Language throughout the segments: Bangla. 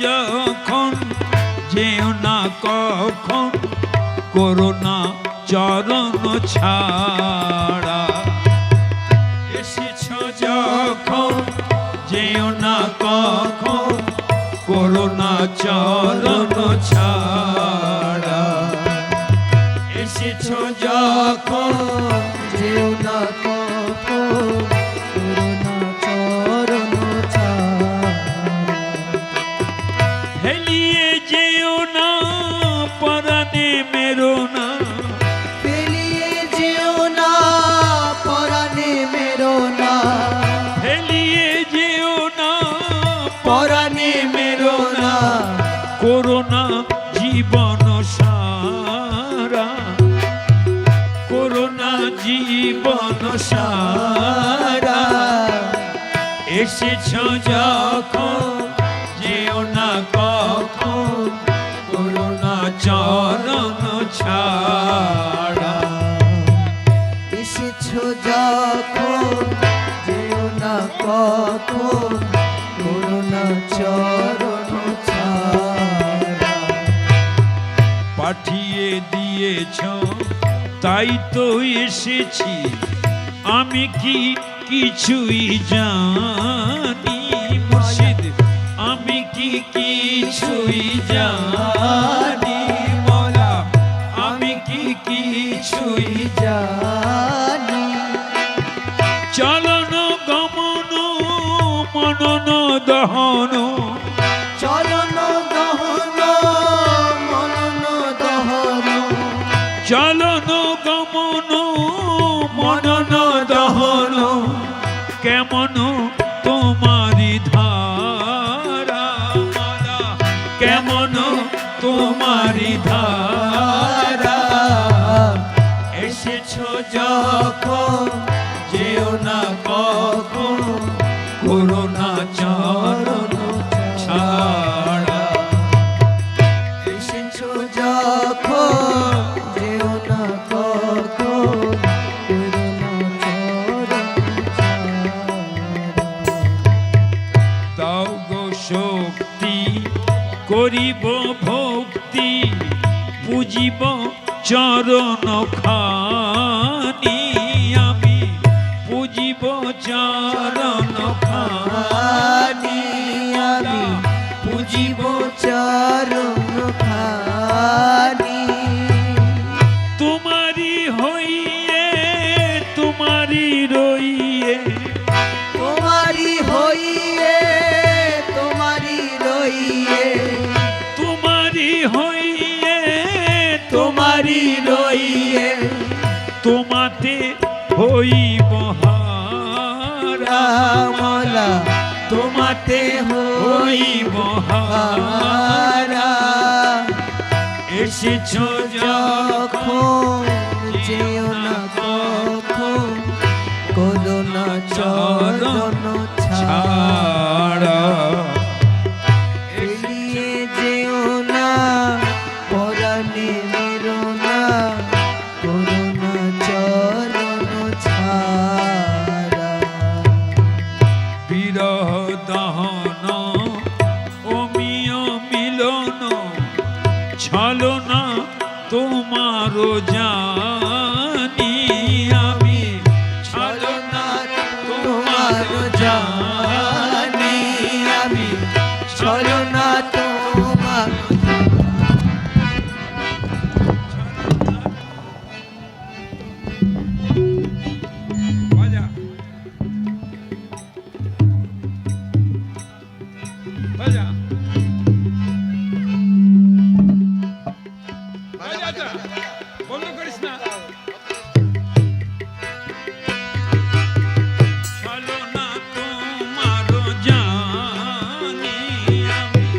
যখন যেও না কখন করোনা চরণ ছাড়া। এসেছ যখন যেও না কখন করোনা চরণ ছাড়া। এসেছ যখন যেও না কখন করুণা চরণ ছাড়া। হেলিয়ে যেও না পরাণে মেরো না। ফেলিয়ে যেও না পরাণে মেরো না। হেলিয়ে যেও না পরাণে মেরো না। করোনা জীবন সারা। করোনা জীবন সারা। এসেছ যখন যেও না কখন করোনা চরণ ছাড়া। এসেছ যখন যেও না কখন করুণা চরণ ছাড়া। পাঠিয়ে দিয়েছ তাই তো এসেছি, আমি কি কিছুই জানি মুর্শিদ, আমি কি কিছুই জানি মওলা, আমি কি কিছুই জানি। চলন গমন মনন দহন। চলন দহন মনন দহন। চলন গমন মনন দহন কেমন তোমারি ধারা মালা, কেমন তোমারি ধারা। এসেছ যখন যেও না কখন করোনা চরণ ছাড়া। এসেছ যখন যেও না কখন করুণা চরণ ছাড়া। দাও গো শক্তি করিব ভক্তি, পুজিব চরণ খানি আমি, পুজিব চরণ খানি আমি পুজিব চরণ খানি। তোমারি হইয়ে তোমারি রইয়ে। তোমারি হইয়ে তোমারি রইয়ে। তোমারি হইয়ে তোমারি রইয়ে। তোমাতে হইব হারা মওলা তোমাতে হইব হারা। এসেছ যখন যেও না কখন করুণা চরণ ছাড়া। এড়িয়ে যেও না পরাণে মেরো না করুণা চরণ ছাড়া। বিরহ দহন অমিয় মিলন ছলনা তোমারও জানি আমি, ছলনা তোমারও জানি আমি, ছলনা তোমার বাজা বাজা বাজা বন্ধ করিস না। ছলনা তোমারও জানি আমি,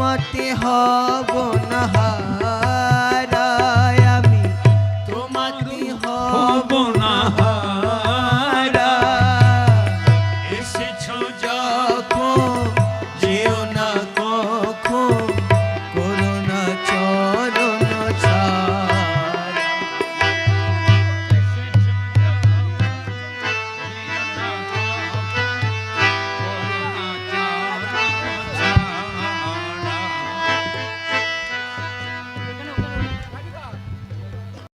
মতে হব না হার